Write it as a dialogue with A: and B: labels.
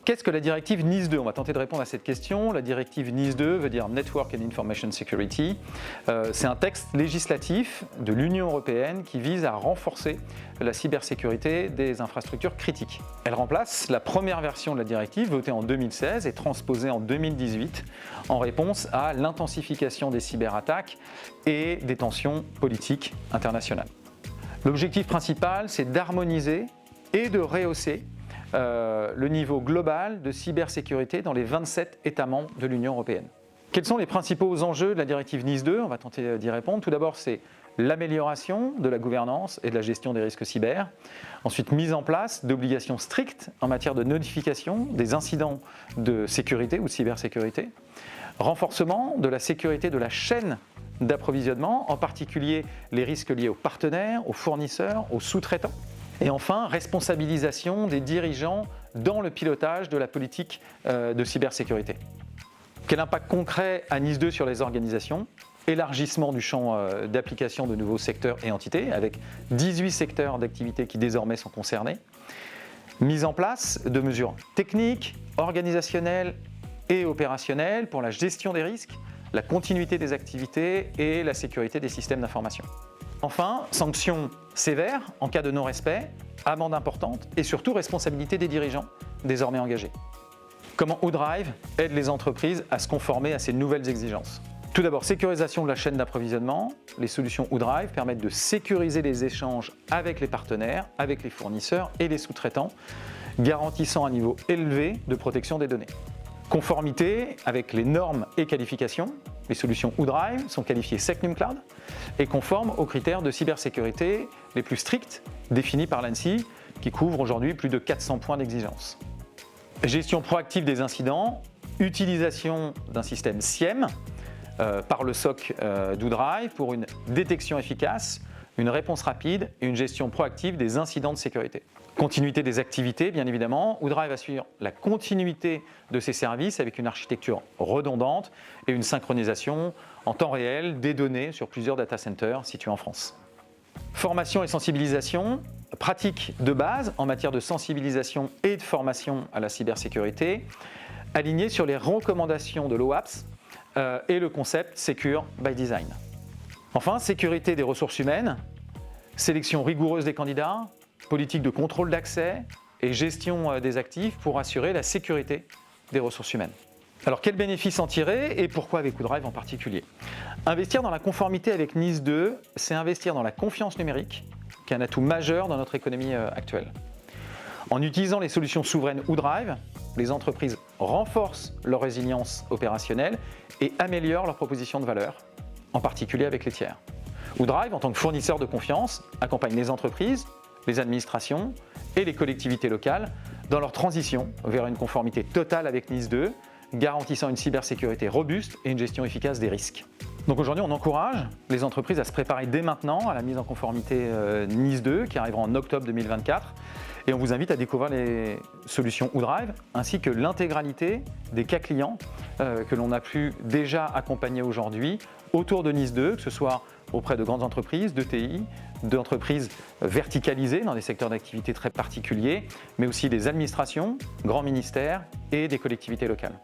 A: qu'est-ce que la directive NIS2? On va tenter de répondre à cette question. La directive NIS2 veut dire Network and Information Security. C'est un texte législatif de l'Union européenne qui vise à renforcer la cybersécurité des infrastructures critiques. Elle remplace la première version de la directive votée en 2016 et transposée en 2018 en réponse à l'intensification des cyberattaques et des tensions politiques internationales. L'objectif principal, c'est d'harmoniser et de rehausser le niveau global de cybersécurité dans les 27 États membres de l'Union européenne. Quels sont les principaux enjeux de la directive NIS2? On va tenter d'y répondre. Tout d'abord, c'est l'amélioration de la gouvernance et de la gestion des risques cyber. Ensuite, mise en place d'obligations strictes en matière de notification des incidents de sécurité ou de cybersécurité. Renforcement de la sécurité de la chaîne d'approvisionnement, en particulier les risques liés aux partenaires, aux fournisseurs, aux sous-traitants. Et enfin, responsabilisation des dirigeants dans le pilotage de la politique de cybersécurité. Quel impact concret a NIS2 sur les organisations? Élargissement du champ d'application de nouveaux secteurs et entités, avec 18 secteurs d'activité qui désormais sont concernés. Mise en place de mesures techniques, organisationnelles et opérationnelles pour la gestion des risques, la continuité des activités et la sécurité des systèmes d'information. Enfin, sanctions sévères en cas de non-respect, amende importante et surtout responsabilité des dirigeants désormais engagés. Comment ODrive aide les entreprises à se conformer à ces nouvelles exigences? Tout d'abord, sécurisation de la chaîne d'approvisionnement. Les solutions ODrive permettent de sécuriser les échanges avec les partenaires, avec les fournisseurs et les sous-traitants, garantissant un niveau élevé de protection des données. Conformité avec les normes et qualifications. Les solutions ODrive sont qualifiées SecNumCloud et conformes aux critères de cybersécurité les plus stricts définis par l'ANSSI, qui couvrent aujourd'hui plus de 400 points d'exigence. Gestion proactive des incidents, utilisation d'un système SIEM par le SOC d'ODrive pour une détection efficace, une réponse rapide et une gestion proactive des incidents de sécurité. Continuité des activités, bien évidemment. ODrive assure la continuité de ses services avec une architecture redondante et une synchronisation en temps réel des données sur plusieurs data centers situés en France. Formation et sensibilisation, pratique de base en matière de sensibilisation et de formation à la cybersécurité, alignée sur les recommandations de l'OAPS et le concept Secure by Design. Enfin, sécurité des ressources humaines, sélection rigoureuse des candidats, politique de contrôle d'accès et gestion des actifs pour assurer la sécurité des ressources humaines. Alors, quels bénéfices en tirer et pourquoi avec ODrive en particulier? Investir dans la conformité avec NIS2, c'est investir dans la confiance numérique, qui est un atout majeur dans notre économie actuelle. En utilisant les solutions souveraines ODrive, les entreprises renforcent leur résilience opérationnelle et améliorent leur proposition de valeur, en particulier avec les tiers. ODrive, en tant que fournisseur de confiance, accompagne les entreprises, les administrations et les collectivités locales dans leur transition vers une conformité totale avec NIS2, garantissant une cybersécurité robuste et une gestion efficace des risques. Donc aujourd'hui, on encourage les entreprises à se préparer dès maintenant à la mise en conformité NIS2 qui arrivera en octobre 2024. Et on vous invite à découvrir les solutions ODrive ainsi que l'intégralité des cas clients que l'on a pu déjà accompagner aujourd'hui autour de NIS2, que ce soit auprès de grandes entreprises, d'ETI, d'entreprises verticalisées dans des secteurs d'activité très particuliers, mais aussi des administrations, grands ministères et des collectivités locales.